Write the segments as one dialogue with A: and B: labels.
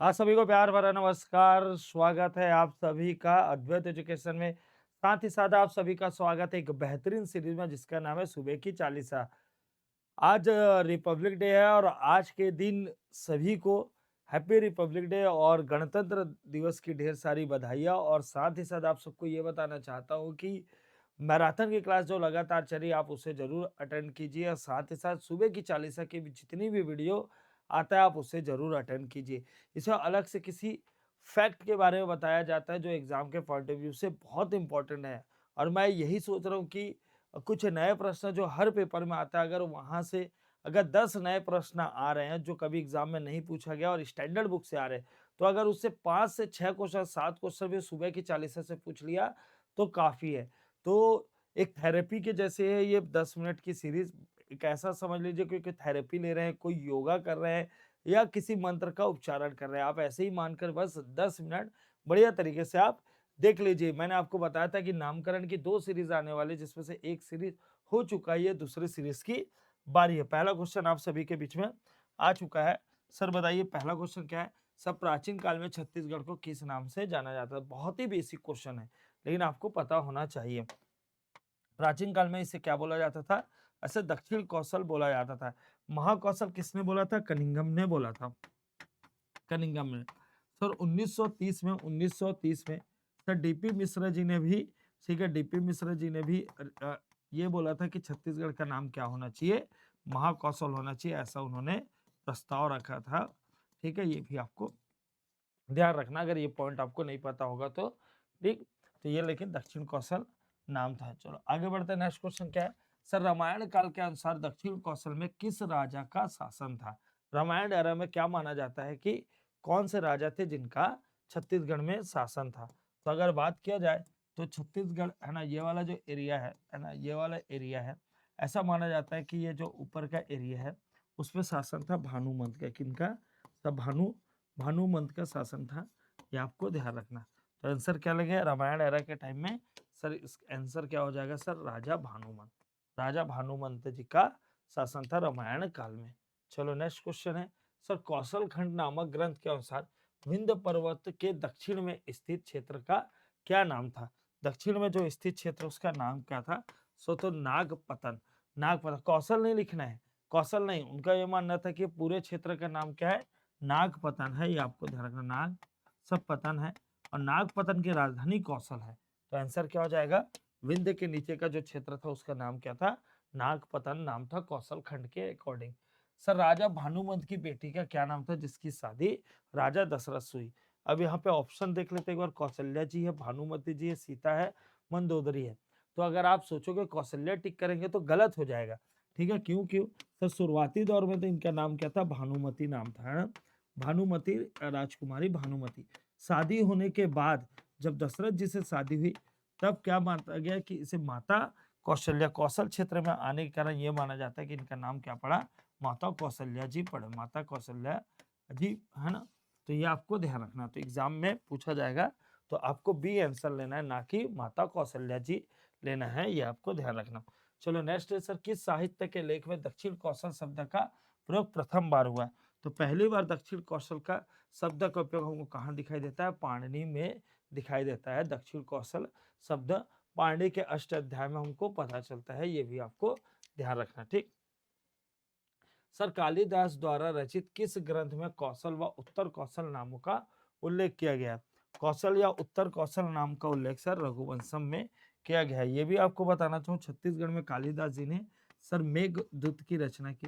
A: आप सभी को प्यार भरा नमस्कार। स्वागत है आप सभी का अद्वैत एजुकेशन में। साथ ही साथ आप सभी का स्वागत है एक बेहतरीन सीरीज में जिसका नाम है सुबह की चालीसा। आज रिपब्लिक डे है और आज के दिन सभी को हैप्पी रिपब्लिक डे और गणतंत्र दिवस की ढेर सारी बधाइयाँ। और साथ ही साथ आप सबको ये बताना चाहता हूँ कि मैराथन की क्लास जो लगातार चली आप उसे ज़रूर अटेंड कीजिए और साथ ही साथ सुबह की चालीसा की भी जितनी भी वीडियो आता है आप उसे ज़रूर अटेंड कीजिए। इसमें अलग से किसी फैक्ट के बारे में बताया जाता है जो एग्ज़ाम के पॉइंट ऑफ व्यू से बहुत इम्पोर्टेंट है। और मैं यही सोच रहा हूँ कि कुछ नए प्रश्न जो हर पेपर में आता है, अगर वहाँ से अगर 10 नए प्रश्न आ रहे हैं जो कभी एग्ज़ाम में नहीं पूछा गया और स्टैंडर्ड बुक से आ रहे हैं, तो अगर उससे 5 से 6 क्वेश्चन 7 क्वेश्चन भी सुबह की चालीसा से पूछ लिया तो काफ़ी है। तो एक थेरेपी के जैसे है ये 10 मिनट की सीरीज़। एक ऐसा समझ लीजिए कोई थेरेपी ले रहे हैं, कोई योगा कर रहे हैं या किसी मंत्र का उच्चारण कर रहे हैं। आप ऐसे ही मानकर बस 10 मिनट बढ़िया तरीके से आप देख लीजिए। मैंने आपको बताया था कि नामकरण की 2 सीरीज़ आने वाली है जिसमें से एक सीरीज़ हो चुका है, ये दूसरी सीरीज़ की बारी है। पहला क्वेश्चन आप सभी के बीच में आ चुका है। सर बताइए पहला क्वेश्चन क्या है? सर प्राचीन काल में छत्तीसगढ़ को किस नाम से जाना जाता है? बहुत ही बेसिक क्वेश्चन है, लेकिन आपको पता होना चाहिए। प्राचीन काल में इसे क्या बोला जाता था? ऐसे दक्षिण कौशल बोला जाता था। महाकौशल किसने बोला था? कनिंघम ने बोला था। कनिंघम ने। सर 1930 में सर डीपी मिश्रा जी ने भी, ठीक है, डीपी मिश्रा जी ने भी ये बोला था कि छत्तीसगढ़ का नाम क्या होना चाहिए? महाकौशल होना चाहिए, ऐसा उन्होंने प्रस्ताव रखा था। ठीक है, ये भी आपको ध्यान रखना अगर ये पॉइंट आपको नहीं पता होगा तो। ठीक, तो ये लेकिन दक्षिण कौशल नाम था। चलो आगे बढ़ते हैं। नेक्स्ट क्वेश्चन क्या है? सर रामायण काल के अनुसार दक्षिण कौशल में किस राजा का शासन था? रामायण एरा में क्या माना जाता है कि कौन से राजा थे जिनका छत्तीसगढ़ में शासन था? तो अगर बात किया जाए तो छत्तीसगढ़ है ना, ये वाला जो एरिया है ना, ये वाला एरिया है, ऐसा माना जाता है कि ये जो ऊपर का एरिया है उसमें शासन था भानुमंत का। किनका? तब भानुमंत का शासन था। ये आपको ध्यान रखना। तो आंसर क्या लगेगा रामायण एरा के टाइम में? सर इस आंसर क्या हो जाएगा सर? राजा भानुमंत। राजा भानुमंत जी का शासन था रामायण काल में। चलो नेक्स्ट क्वेश्चन है। सर कौशल खंड नामक ग्रंथ के अनुसार विंध्य पर्वत के दक्षिण में स्थित क्षेत्र का क्या नाम था? दक्षिण में जो स्थित क्षेत्र उसका नाम क्या था? सो तो नागपतन। नागपतन कौशल नहीं लिखना है, कौशल नहीं, उनका ये मानना था कि पूरे क्षेत्र का नाम क्या है? नागपतन है। ये आपको ध्यान रखना, नाग सब पतन है और नागपतन की राजधानी कौशल है। तो आंसर क्या हो जाएगा? विंध्य के नीचे का जो क्षेत्र था उसका नाम क्या था? नागपतन नाम था कौशल खंड के अकॉर्डिंग। सर राजा भानुमंत की बेटी का क्या नाम था जिसकी शादी राजा दशरथ से हुई? अब यहाँ पे ऑप्शन देख लेते हैं एक बार। कौशल्या जी है, भानुमति जी है, सीता है, मंदोदरी है। तो अगर आप सोचोगे कौशल्या टिक करेंगे तो गलत हो जाएगा। ठीक है, क्यों क्यों? सर शुरुआती दौर में तो इनका नाम क्या था? भानुमति नाम था, है ना? भानुमति, राजकुमारी भानुमति। शादी होने के बाद जब दशरथ जी से शादी हुई तब क्या माना गया कि इसे माता कौशल्या, कौशल क्षेत्र में आने के कारण ये माना जाता है कि इनका नाम क्या पड़ा? माता कौशल्या जी पड़े, माता कौशल्या जी, है ना? तो ये आपको ध्यान रखना। तो एग्जाम में पूछा जाएगा तो आपको बी आंसर लेना है, ना कि माता कौशल्या जी लेना है, ये आपको ध्यान रखना। चलो नेक्स्ट है सर, किस साहित्य के लेख में दक्षिण कौशल शब्द का प्रयोग प्रथम बार हुआ है? तो पहली बार दक्षिण कौशल का शब्द का उपयोग हमको कहाँ दिखाई देता है? पाणिनि में दिखाई देता है। दक्षिण कौशल शब्द पाणिनि के अष्टाध्याय में हमको पता चलता है, ये भी आपको ध्यान रखना। ठीक, सर कालिदास द्वारा रचित किस ग्रंथ में कौशल व उत्तर कौशल नामों का उल्लेख किया गया? कौशल या उत्तर कौशल नाम का उल्लेख सर रघुवंशम में किया गया है। ये भी आपको बताना चाहूँ, छत्तीसगढ़ में कालिदास जी ने सर मेघदूत की रचना की।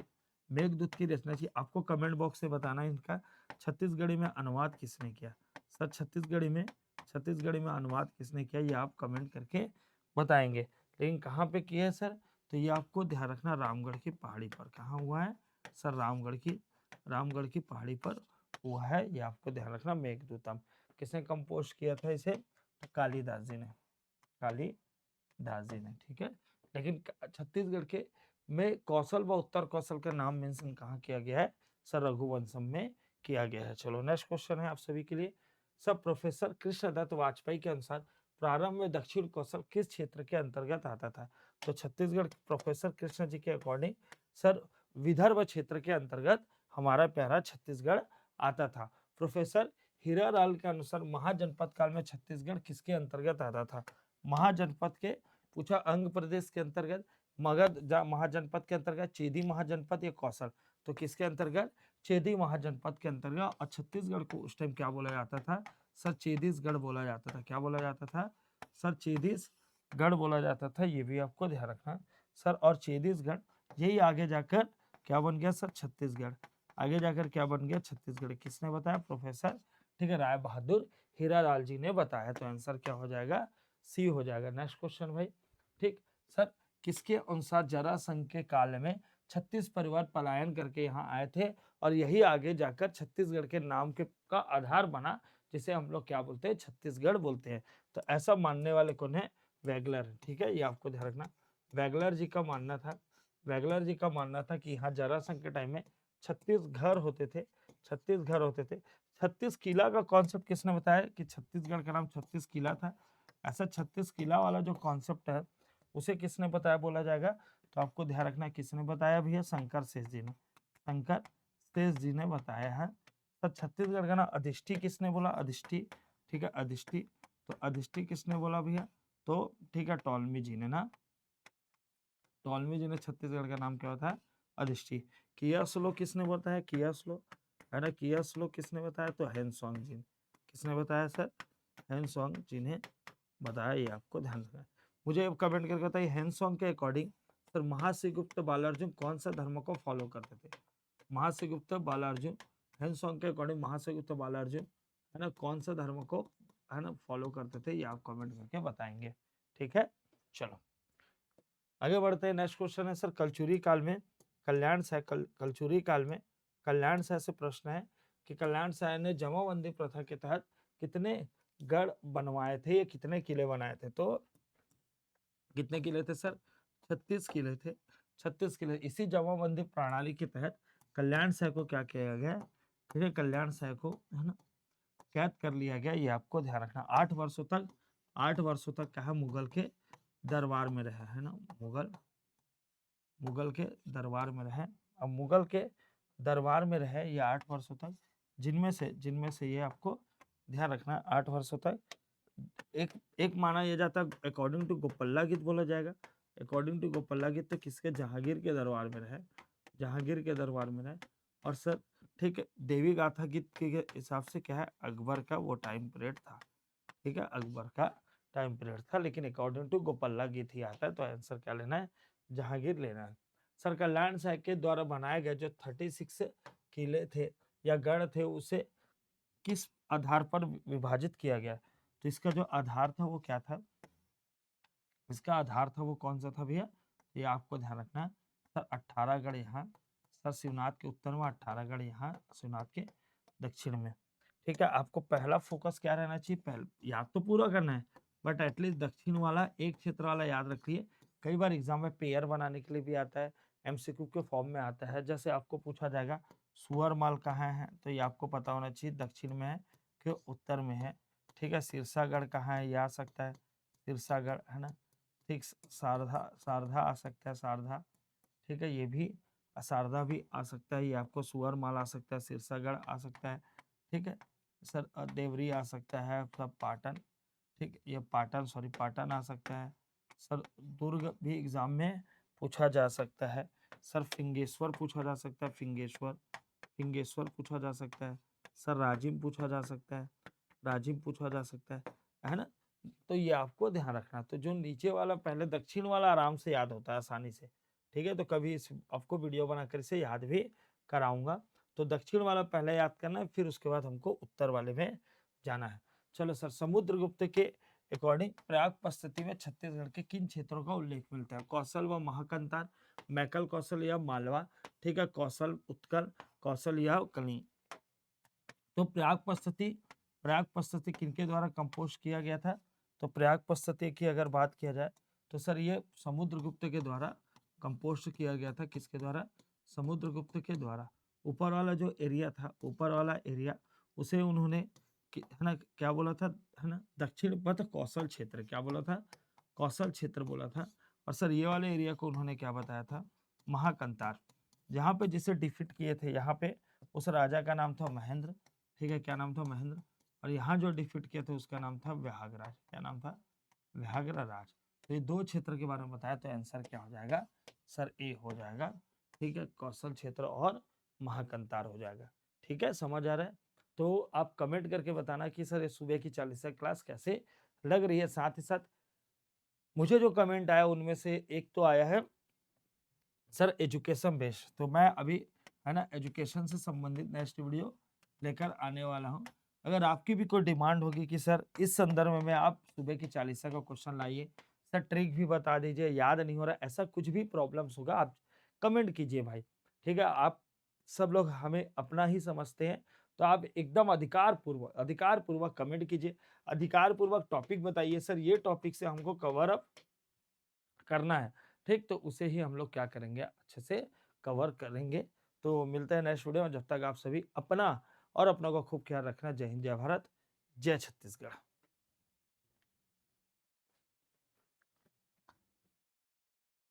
A: मेघदूत की रचना की, आपको कमेंट बॉक्स से बताना है इनका छत्तीसगढ़ी में अनुवाद किसने किया? सर छत्तीसगढ़ी में अनुवाद किसने किया, ये आप कमेंट करके बताएंगे। लेकिन कहाँ पे किया है सर? तो ये आपको ध्यान रखना, रामगढ़ की पहाड़ी पर। कहाँ हुआ है सर? रामगढ़ की पहाड़ी पर हुआ है, ये आपको ध्यान रखना। मेघदूतम किसने कंपोज किया था इसे? तो कालिदास जी ने, कालिदास जी ने। ठीक है, लेकिन छत्तीसगढ़ के में कौशल व उत्तर कौशल का नाम मेंशन कहाँ किया गया है? सर रघुवंशम में किया गया है। चलो नेक्स्ट क्वेश्चन है आप सभी के लिए। सब प्रोफेसर कृष्णदत्त वाजपेयी के अनुसार प्रारंभ में दक्षिण कौशल किस क्षेत्र के अंतर्गत आता था? तो छत्तीसगढ़ प्रोफेसर कृष्ण जी के अकॉर्डिंग सर विदर्भ क्षेत्र के अंतर्गत हमारा प्यारा छत्तीसगढ़ आता था। प्रोफेसर हीरालाल के अनुसार महाजनपद काल में छत्तीसगढ़ किसके अंतर्गत आता था? महाजनपद के पूछा, अंग प्रदेश के अंतर्गत, मगध महाजनपद के अंतर्गत, चेदी महाजनपद या कौशल? तो किसके अंतर्गत? चेदी महाजनपद के अंतर्गत। और छत्तीसगढ़ को उस टाइम क्या बोला जाता था? सर छत्तीसगढ़ बोला जाता था। क्या बोला जाता था? सर छत्तीसगढ़ बोला जाता था। ये भी आपको ध्यान रखना सर। और छत्तीसगढ़ यही आगे जाकर क्या बन गया सर? छत्तीसगढ़। आगे जाकर क्या बन गया? छत्तीसगढ़। किसने बताया? प्रोफेसर, ठीक है, राय बहादुर हीरालाल जी ने बताया। तो आंसर क्या हो जाएगा? सी हो जाएगा। नेक्स्ट क्वेश्चन भाई, ठीक सर। किसके अनुसार जरासंध के काल में 36 परिवार पलायन करके यहाँ आए थे और यही आगे जाकर छत्तीसगढ़ के नाम के का आधार बना, जिसे हम लोग क्या बोलते हैं? छत्तीसगढ़ बोलते हैं। तो ऐसा मानने वाले कौन है? वैगलर, ठीक है, ये आपको ध्यान रखना। वैगलर जी का मानना था, वैगलर जी का मानना था कि यहाँ जरासंध के टाइम में 36 घर होते थे, 36 घर होते थे। 36 किला का कॉन्सेप्ट किसने बताया कि छत्तीसगढ़ का नाम 36 किला था? ऐसा 36 किला वाला जो कॉन्सेप्ट है उसे किसने बताया बोला जाएगा? तो आपको ध्यान रखना किसने बताया भैया? शंकर शेष जी ने, शंकर शेष जी ने बताया है। तो छत्तीसगढ़ का ना अधिष्ठी किसने बोला? अधिष्ठी, ठीक है, अधिष्ठी। तो अधिष्ठी किसने बोला भैया? तो ठीक है, टॉलमी जी ने ना, टॉलमी जी ने छत्तीसगढ़ का नाम क्या होता है? अधिष्ठी। कियास्लो किसने बताया? कियास्लो, है ना, कियास्लो किसने बताया? तो हेनसोंग जी ने। किसने बताया सर? हेनसोंग जी ने बताया। ये आपको ध्यान रखना है। मुझे अब कमेंट करके बताइए, हेनसोंग के अकॉर्डिंग सर महाश्रीगुप्त बालार्जुन कौन सा धर्म को फॉलो करते थे? महाश्रीगुप्त बालार्जुन, हेनसोंग के अकॉर्डिंग महाश्रीगुप्त बालार्जुन, है ना, कौन सा धर्म को, है ना, फॉलो करते थे? ये आप कमेंट करके बताएंगे, ठीक है। चलो आगे बढ़ते हैं। नेक्स्ट क्वेश्चन है सर, कलचुरी काल में कल्याण साय कलचुरी काल में कल्याण साय से प्रश्न है कि कल्याण साय ने जमाबंदी प्रथा के तहत कितने गढ़ बनवाए थे या कितने किले बनाए थे? तो कितने किले थे सर? 36 किले थे, 36 किले। इसी जमाबंदी प्रणाली के तहत कल्याण साय को क्या किया गया? ठीक है, कल्याण साय को, है ना, कैद कर लिया गया। ये आपको ध्यान रखना। 8 वर्षों तक, 8 वर्षों तक क्या है? मुगल के दरबार में रहा, है ना, मुगल के दरबार में रहे। अब मुगल के दरबार में रहे ये 8 वर्षों तक, जिनमें से ये आपको ध्यान रखना, 8 वर्षों तक एक एक माना यह जाता है, अकॉर्डिंग टू गोपल्ला गीत बोला जाएगा। अकॉर्डिंग टू गोपल्ला गीत तो किसके? जहांगीर के दरबार में रहे, जहांगीर के दरबार में रहे। और सर ठीक है, देवी गाथा गीत के हिसाब से क्या है? अकबर का वो टाइम पीरियड था, ठीक है, अकबर का टाइम पीरियड था। लेकिन अकॉर्डिंग टू गोपल्ला गीत ही आता है। तो आंसर क्या लेना है? जहांगीर लेना है। सर कल्याण साय के द्वारा बनाए गए जो 36 किले थे या गढ़ थे, उसे किस आधार पर विभाजित किया गया? तो इसका जो आधार था वो क्या था? इसका आधार था वो कौन सा था भैया? ये आपको ध्यान रखना है। सर 18 गढ़ यहाँ, सर शिवनाथ के उत्तर में, 18 गढ़ यहाँ शिवनाथ के दक्षिण में, ठीक है। आपको पहला फोकस क्या रहना चाहिए? पहले याद तो पूरा करना है, बट एटलीस्ट दक्षिण वाला एक क्षेत्र वाला याद रखिए। कई बार एग्जाम में पेयर बनाने के लिए भी आता है, एमसीक्यू के फॉर्म में आता है। जैसे आपको पूछा जाएगा सुअरमाल कहाँ है, तो ये आपको पता होना चाहिए दक्षिण में है कि उत्तर में है, ठीक है। सिरसागढ़ कहाँ है? ये आ सकता है, सिरसागढ़, है ना, ठीक। शारदा, शारदा आ सकता है, शारदा, ठीक है, ये भी शारदा भी आ सकता है। ये आपको सुअरमाल आ सकता है, सिरसागढ़ आ सकता है, ठीक है सर। देवरी आ सकता है, सब पाटन, ठीक, ये पाटन, सॉरी पाटन आ सकता है सर। दुर्ग भी एग्जाम में पूछा जा सकता है सर। फिंगेश्वर पूछा जा सकता है, फिंगेश्वर, फिंगेश्वर पूछा जा सकता है सर। राजिम पूछा जा सकता है, राजिम पूछा जा सकता है ना। तो ये आपको ध्यान रखना। तो जो नीचे वाला पहले दक्षिण वाला आराम से याद होता है आसानी से, ठीक है। तो कभी इस आपको वीडियो बनाकर इसे याद भी कराऊंगा। तो दक्षिण वाला पहले याद करना है, फिर उसके बाद हमको उत्तर वाले में जाना है। चलो सर, समुद्रगुप्त के अकॉर्डिंग प्रयाग पद्धति में छत्तीसगढ़ के किन क्षेत्रों का उल्लेख मिलता है? कौशल व महाकंतार, मैकल कौशल या मालवा, ठीक है, कौशल उत्कल, कौशल या कली। तो प्रयाग पद्धति किनके द्वारा कंपोज किया गया था? तो प्रयाग पद्धति की अगर बात किया जाए तो सर ये समुद्रगुप्त के द्वारा कंपोज किया गया था। किसके द्वारा? समुद्रगुप्त के द्वारा। ऊपर वाला जो एरिया था, ऊपर वाला एरिया, उसे उन्होंने है ना क्या बोला था? है ना, दक्षिण पथ कौशल क्षेत्र, क्या बोला था? कौशल क्षेत्र बोला था। और सर ये वाले एरिया को उन्होंने क्या बताया था? महाकंतार। जहाँ पे जिसे डिफीट किए थे, यहाँ पे उस राजा का नाम था महेंद्र, ठीक है, क्या नाम था? महेंद्र। और यहाँ जो डिफीट किया था उसका नाम था व्याघ्रराज। क्या नाम था? व्याघ्रराज। तो ये 2 क्षेत्र के बारे में बताया, तो आंसर क्या हो जाएगा सर? ए हो जाएगा। ठीक है, कौशल क्षेत्र और महाकंतार हो जाएगा। ठीक है, समझ आ रहा है? तो आप कमेंट करके बताना कि सर ये सुबह की 40 क्लास कैसे लग रही है। साथ ही साथ मुझे जो कमेंट आया उनमें से एक तो आया है सर एजुकेशन बेस्ड, तो मैं अभी है ना एजुकेशन से संबंधित नेक्स्ट वीडियो लेकर आने वाला हूं। अगर आपकी भी कोई डिमांड होगी कि सर इस संदर्भ में आप सुबह की 40 का क्वेश्चन लाइए, सर ट्रिक भी बता दीजिए, याद नहीं हो रहा, ऐसा कुछ भी प्रॉब्लम्स होगा आप कमेंट कीजिए भाई। ठीक है, आप सब लोग हमें अपना ही समझते हैं, तो आप एकदम अधिकार पूर्वक कमेंट कीजिए, अधिकार पूर्वक टॉपिक बताइए, सर ये टॉपिक से हमको कवर अप करना है। ठीक, तो उसे ही हम लोग क्या करेंगे, अच्छे से कवर करेंगे। तो मिलते हैं नेक्स्ट वीडियो में, जब तक आप सभी अपना और अपनों का खूब ख्याल रखना। जय हिंद, जय भारत, जय छत्तीसगढ़।